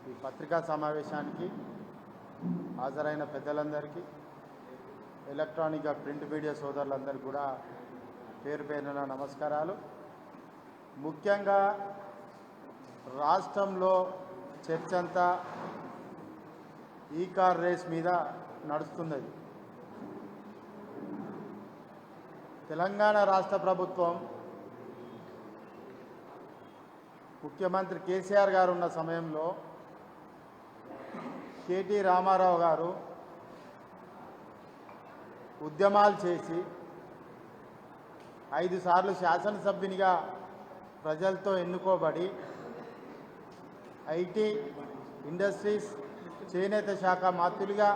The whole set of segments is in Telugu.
ఈ పత్రికా సమావేశానికి హాజరైన పెద్దలందరికీ, ఎలక్ట్రానిక్ ప్రింట్ మీడియా సోదరులందరికీ కూడా పేరు పేరున నమస్కారాలు. ముఖ్యంగా రాష్ట్రంలో చర్చ అంతా ఈ కార్ రేస్ మీద నడుస్తున్నది. తెలంగాణ రాష్ట్ర ప్రభుత్వం ముఖ్యమంత్రి కేసీఆర్ గారు ఉన్న సమయంలో కేటీ రామారావు గారు ఉద్యమాలు చేసి 5 సార్లు శాసనసభ్యునిగా ప్రజలతో ఎన్నుకోబడి ఐటీ, ఇండస్ట్రీస్, చేనేత శాఖ మంత్రులుగా,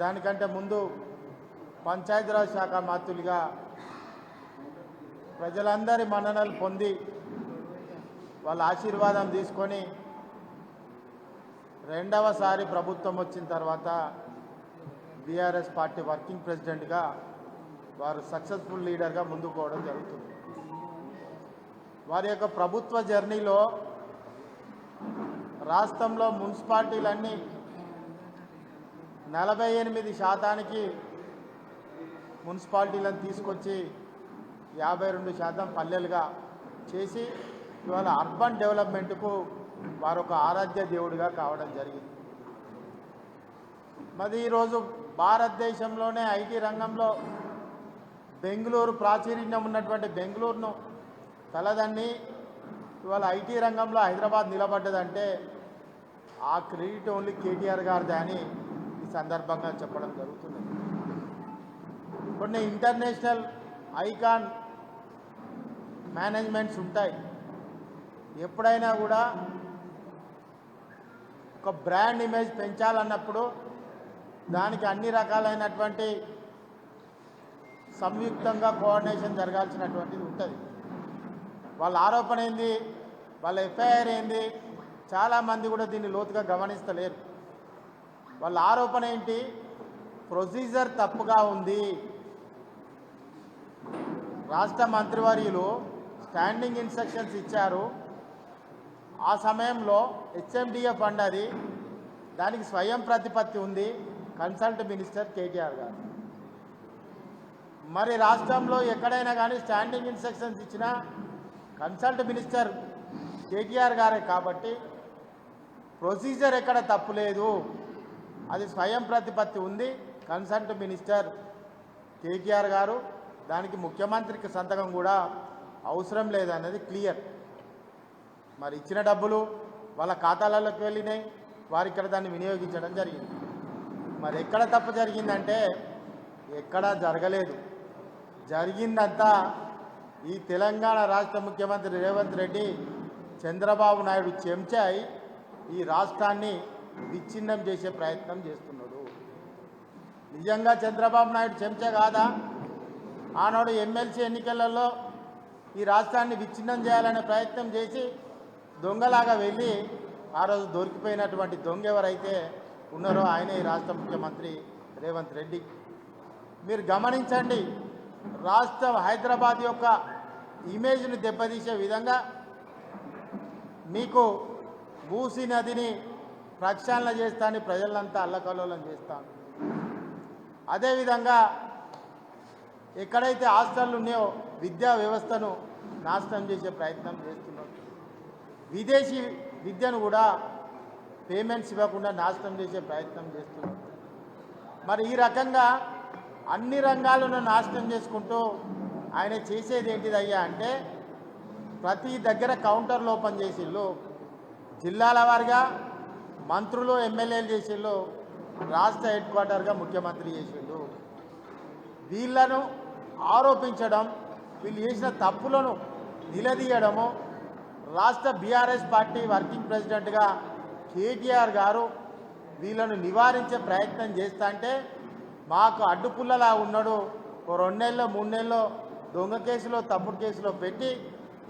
దానికంటే ముందు పంచాయతీరాజ్ శాఖ మంత్రులుగా ప్రజలందరి మన్ననలు పొంది వాళ్ళ ఆశీర్వాదం తీసుకొని రెండవసారి ప్రభుత్వం వచ్చిన తర్వాత బీఆర్ఎస్ పార్టీ వర్కింగ్ ప్రెసిడెంట్గా వారు సక్సెస్ఫుల్ లీడర్గా ముందుకు పోవడం జరుగుతుంది. వారి యొక్క ప్రభుత్వ జర్నీలో రాష్ట్రంలో మున్సిపాలిటీలన్నీ 48% మున్సిపాలిటీలను తీసుకొచ్చి 52% పల్లెలుగా చేసి ఇవాళ అర్బన్ డెవలప్మెంట్కు వారు ఒక ఆరాధ్య దేవుడిగా కావడం జరిగింది. మరి ఈరోజు భారతదేశంలోనే ఐటీ రంగంలో బెంగళూరు ప్రాచుర్యం ఉన్నటువంటి బెంగళూరును తలదన్ని ఇవాళ ఐటీ రంగంలో హైదరాబాద్ నిలబడ్డదంటే ఆ క్రెడిట్ ఓన్లీ కేటీఆర్ గారిదే అని ఈ సందర్భంగా చెప్పడం జరుగుతుంది. కొన్ని ఇంటర్నేషనల్ ఐకాన్ మేనేజ్మెంట్స్ ఉంటాయి. ఎప్పుడైనా కూడా ఒక బ్రాండ్ ఇమేజ్ పెంచాలన్నప్పుడు దానికి అన్ని రకాలైనటువంటి సంయుక్తంగా కోఆర్డినేషన్ జరగాల్సినటువంటిది ఉంటుంది. వాళ్ళ ఆరోపణ ఏంది, వాళ్ళ ఎఫ్ఐఆర్ ఏంది, చాలామంది కూడా దీన్ని లోతుగా గమనిస్తలేరు. వాళ్ళ ఆరోపణ ఏంటి, ప్రొసీజర్ తప్పుగా ఉంది. రాష్ట్ర మంత్రివర్యులు స్టాండింగ్ ఇన్స్ట్రక్షన్స్ ఇచ్చారు. ఆ సమయంలో హెచ్ఎండిఏ ఫండ్ అది, దానికి స్వయం ప్రతిపత్తి ఉంది కన్సల్ట్ మినిస్టర్ కేటీఆర్ గారు. మరి రాష్ట్రంలో ఎక్కడైనా కానీ స్టాండింగ్ ఇన్స్ట్రక్షన్స్ ఇచ్చిన కన్సల్ట్ మినిస్టర్ కేటీఆర్ గారే కాబట్టి ప్రొసీజర్ ఎక్కడ తప్పు లేదు, అది స్వయం ప్రతిపత్తి ఉంది కన్సల్ట్ మినిస్టర్ కేటీఆర్ గారు, దానికి ముఖ్యమంత్రికి సంతకం కూడా అవసరం లేదన్నది క్లియర్. మరి ఇచ్చిన డబ్బులు వాళ్ళ ఖాతాలలోకి వెళ్ళినాయి, వారు ఇక్కడ దాన్ని వినియోగించడం జరిగింది. మరి ఎక్కడ తప్పు జరిగిందంటే ఎక్కడా జరగలేదు. జరిగిందంతా ఈ తెలంగాణ రాష్ట్ర ముఖ్యమంత్రి రేవంత్ రెడ్డి, చంద్రబాబు నాయుడు చెంచాయి ఈ రాష్ట్రాన్ని విచ్ఛిన్నం చేసే ప్రయత్నం చేస్తున్నాడు. నిజంగా చంద్రబాబు నాయుడు చెంచా కాదా? ఆనాడు ఎమ్మెల్సీ ఎన్నికలలో ఈ రాష్ట్రాన్ని విచ్ఛిన్నం చేయాలనే ప్రయత్నం చేసి దొంగలాగా వెళ్ళి ఆ రోజు దొరికిపోయినటువంటి దొంగ ఎవరైతే ఉన్నారో ఆయనే ఈ రాష్ట్ర ముఖ్యమంత్రి రేవంత్ రెడ్డి. మీరు గమనించండి, రాష్ట్రం హైదరాబాద్ యొక్క ఇమేజ్ను దెబ్బతీసే విధంగా మీకు మూసీ నదిని ప్రక్షాళన చేస్తానని ప్రజలంతా అల్లకల్లోలం చేస్తాను. అదేవిధంగా ఎక్కడైతే హాస్టళ్ళు ఉన్నాయో విద్యా వ్యవస్థను నాశనం చేసే ప్రయత్నం చేస్తున్నారు. విదేశీ విద్యను కూడా పేమెంట్స్ ఇవ్వకుండా నాశనం చేసే ప్రయత్నం చేస్తున్నారు. మరి ఈ రకంగా అన్ని రంగాలను నాశనం చేసుకుంటూ ఆయన చేసేది ఏంటిదయ్యా అంటే ప్రతి దగ్గర కౌంటర్లు ఓపెన్ చేసిళ్ళు, జిల్లాల వారిగా మంత్రులు ఎమ్మెల్యేలు చేసిళ్ళు, రాష్ట్ర హెడ్ క్వార్టర్గా ముఖ్యమంత్రి చేసిండు. వీళ్లను ఆరోపించడం, వీళ్ళు చేసిన తప్పులను నిలదీయడము, రాష్ట్ర బీఆర్ఎస్ పార్టీ వర్కింగ్ ప్రెసిడెంట్గా కేటీఆర్ గారు వీళ్ళను నివారించే ప్రయత్నం చేస్తా అంటే మాకు అడ్డుపుల్లలా ఉన్నాడు. ఓ 2 నెలలో 3 నెలలో దొంగ కేసులో తప్పుడు కేసులో పెట్టి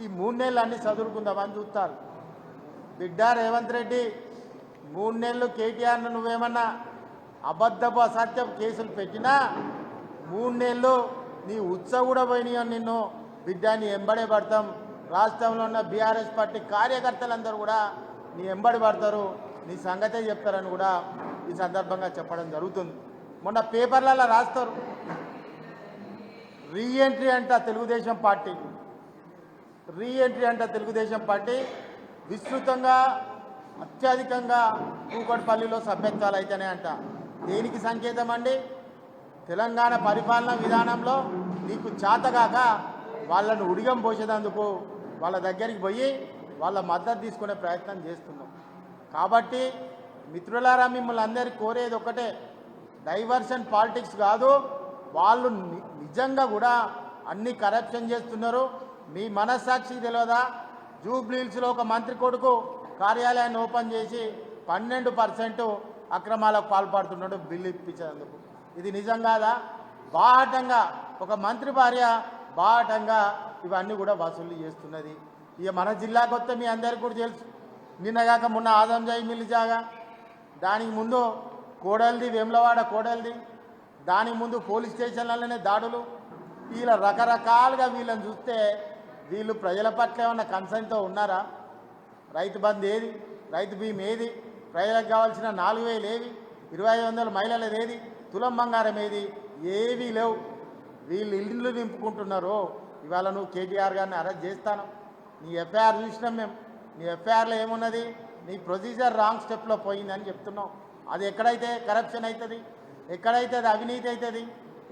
ఈ 3 నెలలు అన్నీ చదువుకుందామని చూస్తారు. బిడ్డ రేవంత్ రెడ్డి, 3 నెలలు కేటీఆర్ను నువ్వేమన్నా అబద్ధపు అసత్యపు కేసులు పెట్టినా 3 నెలలు నీ ఉత్సవ కూడా పోయినాయో నిన్ను బిడ్డాన్ని ఎంబడే పడతాం. రాష్ట్రంలో ఉన్న బీఆర్ఎస్ పార్టీ కార్యకర్తలందరూ కూడా నీ ఎంబడి పడతారు, నీ సంగతే చెప్తారని కూడా ఈ సందర్భంగా చెప్పడం జరుగుతుంది. మొన్న పేపర్లలో రాస్తారు, రీఎంట్రీ అంట తెలుగుదేశం పార్టీ, రీఎంట్రీ అంట తెలుగుదేశం పార్టీ విస్తృతంగా అత్యధికంగా కూకట్పల్లిలో సభ్యత్వాలు అయితేనే అంట. దేనికి సంకేతం అండి? తెలంగాణ పరిపాలన విధానంలో నీకు చేతగాక వాళ్ళను ఉడిగం పోసేందుకు వాళ్ళ దగ్గరికి పోయి వాళ్ళ మద్దతు తీసుకునే ప్రయత్నం చేస్తున్నాం. కాబట్టి మిత్రులారా, మిమ్మల్ని అందరికీ కోరేది ఒకటే, డైవర్షన్ పాలిటిక్స్ కాదు. వాళ్ళు నిజంగా కూడా అన్ని కరప్షన్ చేస్తున్నారు. మీ మనస్సాక్షికి తెలియదా? జూబ్లీహిల్స్లో ఒక మంత్రి కొడుకు కార్యాలయాన్ని ఓపెన్ చేసి 12% అక్రమాలకు పాల్పడుతున్నాడు బిల్లు ఇప్పించేందుకు. ఇది నిజం కాదా? బాహటంగా ఒక మంత్రి భార్య బాహటంగా ఇవన్నీ కూడా వసూలు చేస్తున్నది. ఇక మన జిల్లాకు వస్తే మీ అందరికీ కూడా తెలుసు, నిన్నగాక మొన్న ఆదంజాయి మిల్లు జాగా, దానికి ముందు కోడల్ది, వేములవాడ కోడల్ది, దానికి ముందు పోలీస్ స్టేషన్లలోనే దాడులు. వీళ్ళ రకరకాలుగా వీళ్ళని చూస్తే వీళ్ళు ప్రజల పట్ల ఏమన్నా కన్సర్న్తో ఉన్నారా? రైతు బంధు ఏది? రైతు బీమా ఏది? ప్రజలకు కావాల్సిన 4000 ఏవి? 2500 మహిళలది ఏది? తులం బంగారం ఏది? ఏవీ లేవు. వీళ్ళు ఇల్లు నింపుకుంటున్నారు. ఇవాళ నువ్వు కేటీఆర్ గారిని అరెస్ట్ చేస్తాను. నీ ఎఫ్ఐఆర్ చూసినాం మేము. నీ ఎఫ్ఐఆర్లో ఏమున్నది? నీ ప్రొసీజర్ రాంగ్ స్టెప్లో పోయిందని చెప్తున్నావు. అది ఎక్కడైతే కరప్షన్ అవుతుంది, ఎక్కడైతే అది అవినీతి అవుతుంది,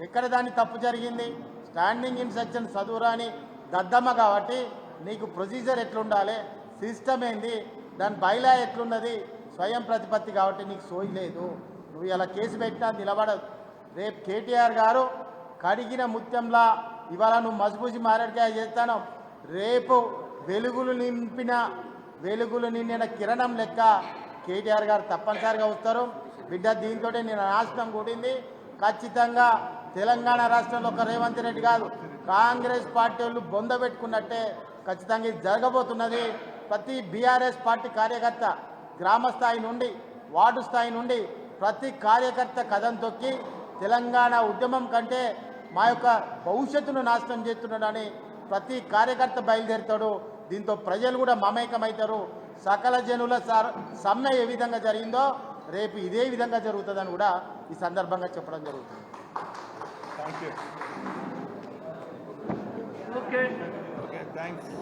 ఎక్కడ దాన్ని తప్పు జరిగింది? స్టాండింగ్ ఇన్స్ట్రక్షన్ చదువురాని దద్దమ్మ కాబట్టి నీకు ప్రొసీజర్ ఎట్లుండాలి, సిస్టమ్ ఏంది, దాని బైలా ఎట్లున్నది, స్వయం ప్రతిపత్తి కాబట్టి నీకు సోయి లేదు. నువ్వు ఇలా కేసు పెట్టినా నిలబడదు. రేపు కేటీఆర్ గారు కడిగిన ముత్యంలా ఇవాళ నువ్వు మసిపూసి మారేడుకాయ చేస్తాను, రేపు వెలుగులు నిండిన కిరణం లెక్క కేటీఆర్ గారు తప్పనిసరిగా వస్తారు. బిడ్డ, దీంతో నేను నాశనం కూడింది. ఖచ్చితంగా తెలంగాణ రాష్ట్రంలో ఒక రేవంత్ రెడ్డి కాదు, కాంగ్రెస్ పార్టీ వాళ్ళు బొంద పెట్టుకున్నట్టే ఖచ్చితంగా ఇది జరగబోతున్నది. ప్రతి బీఆర్ఎస్ పార్టీ కార్యకర్త గ్రామ స్థాయి నుండి వార్డు స్థాయి నుండి ప్రతి కార్యకర్త కథం తొక్కి తెలంగాణ ఉద్యమం కంటే మా యొక్క భవిష్యత్తును నాశనం చేస్తున్నాడని ప్రతి కార్యకర్త బయలుదేరుతాడు. దీంతో ప్రజలు కూడా మమేకమవుతారు. సకల జనుల సమ్మె ఏ విధంగా జరిగిందో రేపు ఇదే విధంగా జరుగుతుందని కూడా ఈ సందర్భంగా చెప్పడం జరుగుతుంది. Thank you. Okay, thanks.